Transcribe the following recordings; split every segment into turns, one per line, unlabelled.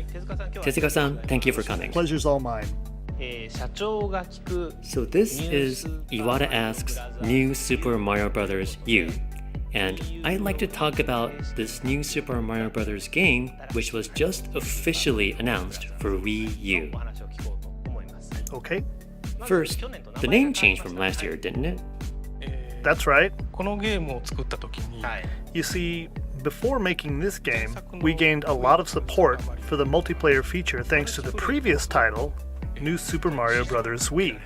Tezuka-san, thank you for coming.
Pleasure's all mine.
So this is Iwata Asks New Super Mario Bros. U. And I'd like to talk about this new Super Mario Bros. Game, which was just officially announced for Wii U.
Okay,
First, the name changed from last year, didn't it?
that's right.
このゲームを作った時に
You see, before making this game, we gained a lot of support for the multiplayer feature thanks to the previous title, New Super Mario Bros. Wii.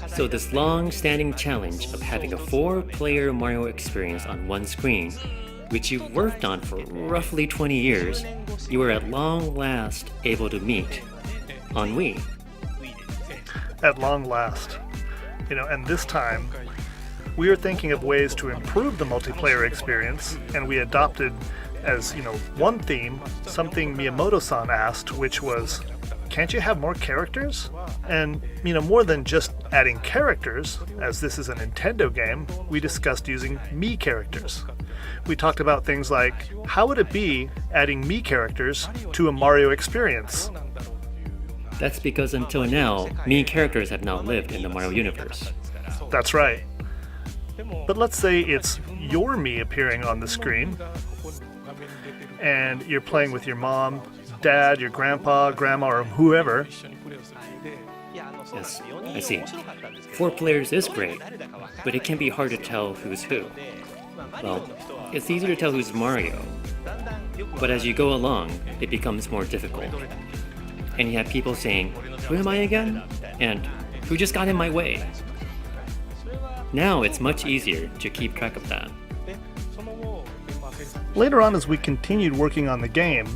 So this long-standing challenge of having a 4-player Mario experience on one screen, which you worked on for roughly 20 years, you were at long last able to meet on Wii.
At long last. And this time, we are thinking of ways to improve the multiplayer experience, and we adopted as, one theme, something Miyamoto-san asked, which was, can't you have more characters? And, more than just adding characters, as this is a Nintendo game, we discussed using Mii characters. We talked about things like, how would it be adding Mii characters to a Mario experience?
That's because until now, Mii characters have not lived in the Mario universe.
That's right. But let's say it's your Mii appearing on the screen, and you're playing with your mom, dad, your grandpa, grandma, or whoever.
Yes, I see. 4 players is great, but it can be hard to tell who's who. Well, it's easier to tell who's Mario, but as you go along, it becomes more difficult. And you have people saying, who am I again? And who just got in my way? Now it's much easier to keep track of that.
Later on, as we continued working on the game,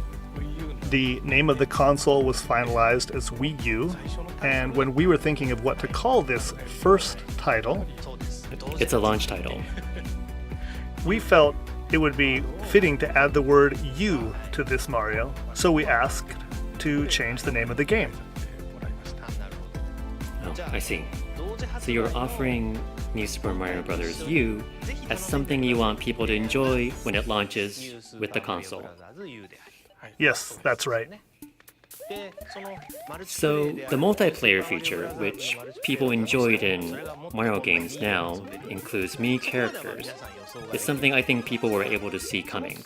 the name of the console was finalized as Wii U, and when we were thinking of what to call this first title,
It's a launch title.
we felt it would be fitting to add the word U to this Mario, so we asked to change the name of the game.
Oh, I see. So you're offering New Super Mario Bros. U as something you want people to enjoy when it launches with the console.
Yes, that's right.
So the multiplayer feature, which people enjoyed in Mario games now, includes Mii characters. It's something I think people were able to see coming.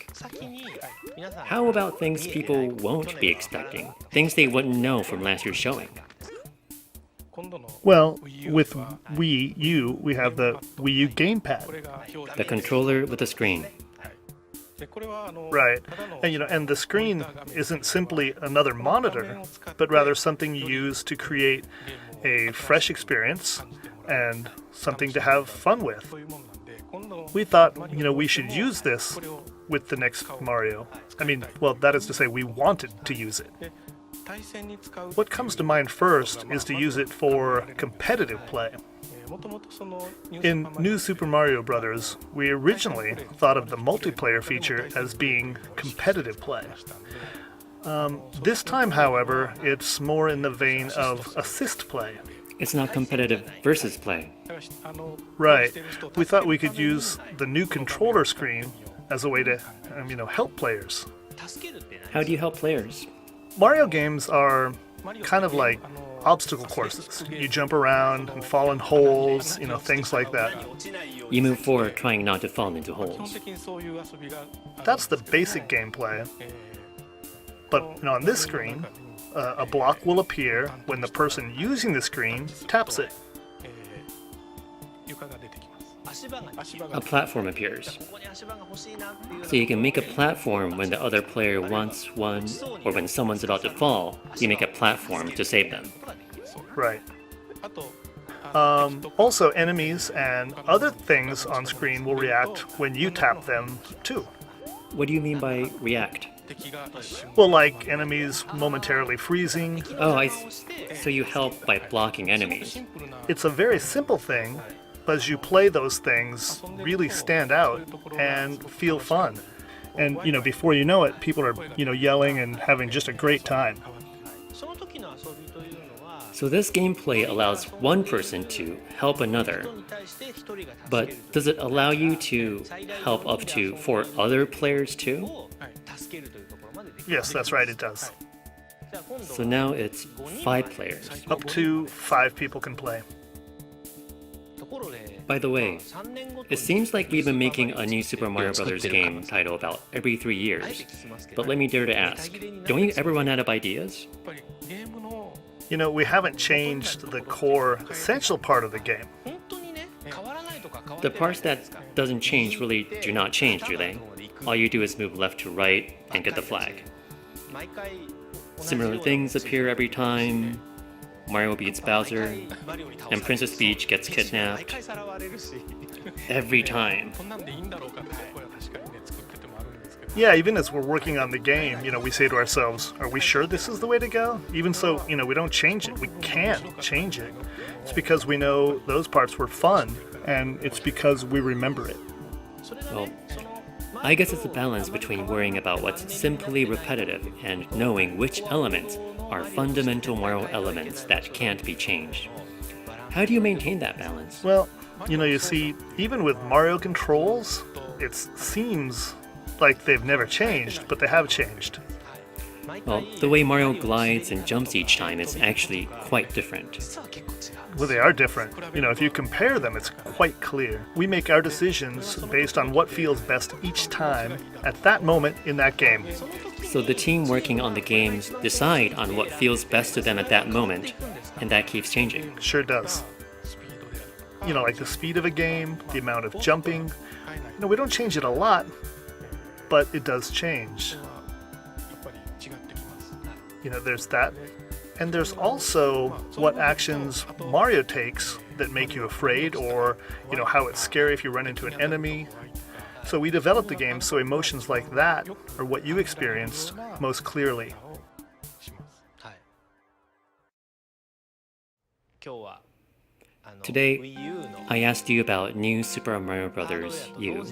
How about things people won't be expecting? Things they wouldn't know from last year's showing?
Well, with Wii U, we have the Wii U gamepad.
The controller with the screen.
Right. And the screen isn't simply another monitor, but rather something you use to create a fresh experience and something to have fun with. We thought, we should use this with the next Mario. That is to say, we wanted to use it. What comes to mind first is to use it for competitive play. In New Super Mario Bros., we originally thought of the multiplayer feature as being competitive play. This time, however, it's more in the vein of assist play.
It's not competitive versus play.
Right. We thought we could use the new controller screen as a way to, help players.
How do you help players?
Mario games are kind of like obstacle courses. You jump around and fall in holes, things like that.
You move forward trying not to fall into holes.
That's the basic gameplay. But on this screen, a block will appear when the person using the screen taps it.
A platform appears. So you can make a platform when the other player wants one, or when someone's about to fall, you make a platform to save them.
Right. Also, enemies and other things on screen will react when you tap them too.
What do you mean by react?
Well, like enemies momentarily freezing.
Oh, so you help by blocking enemies.
It's a very simple thing, but as you play, those things really stand out and feel fun. And, before you know it, people are, yelling and having just a great time.
So this gameplay allows one person to help another. But does it allow you to help up to 4 other players too?
Yes, that's right, it does.
So now it's 5 players.
Up to 5 people can play.
By the way, it seems like we've been making a new Super Mario Bros. Game title about every 3 years. But let me dare to ask, don't you ever run out of ideas?
You know, we haven't changed the core essential part of the game.
The parts that doesn't change really do not change, do they? All you do is move left to right and get the flag. Similar things appear every time. Mario beats Bowser, and Princess Peach gets kidnapped. Every time.
Yeah, even as we're working on the game, you know, we say to ourselves, are we sure this is the way to go? Even so, you know, we don't change it. We can't change it. It's because we know those parts were fun, and it's because we remember it.
Well, I guess it's a balance between worrying about what's simply repetitive and knowing which elements are fundamental Mario elements that can't be changed. How do you maintain that balance?
Well, you know, you see, even with Mario controls, it seems like they've never changed, but they have changed.
Well, the way Mario glides and jumps each time is actually quite different.
Well, they are different. You know, if you compare them, it's quite clear. We make our decisions based on what feels best each time at that moment in that game.
So the team working on the games decide on what feels best to them at that moment, and that keeps changing.
Sure does. You know, like the speed of a game, the amount of jumping. You know, we don't change it a lot, but it does change. You know, there's that. And there's also what actions Mario takes that make you afraid, or, you know, how it's scary if you run into an enemy. So we developed the game so emotions like that are what you experienced most clearly.
Today, I asked you about new Super Mario Bros. U,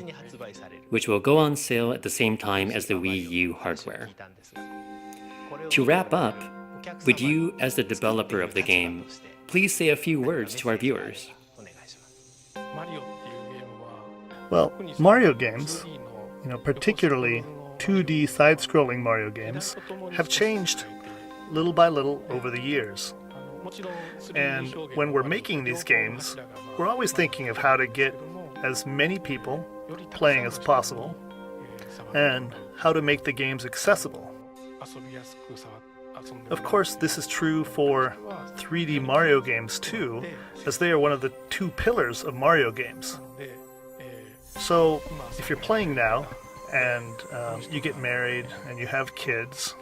which will go on sale at the same time as the Wii U hardware. To wrap up, would you, as the developer of the game, please say a few words to our viewers?
Well, Mario games, you know, particularly 2D side-scrolling Mario games, have changed little by little over the years. And when we're making these games, we're always thinking of how to get as many people playing as possible, and how to make the games accessible. Of course, this is true for 3D Mario games too, as they are one of the 2 pillars of Mario games. So, if you're playing now, and you get married, and you have kids,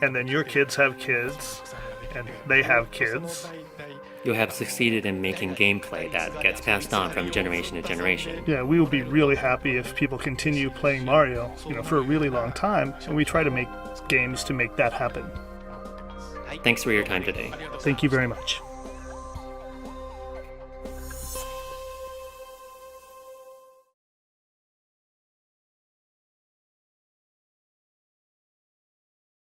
and then your kids have kids, and they have kids,
You have succeeded in making gameplay that gets passed on from generation to generation.
yeah, we will be really happy if people continue playing Mario, you know, for a really long time, and we try to make games to make that happen.
Thanks for your time today.
Thank you very much.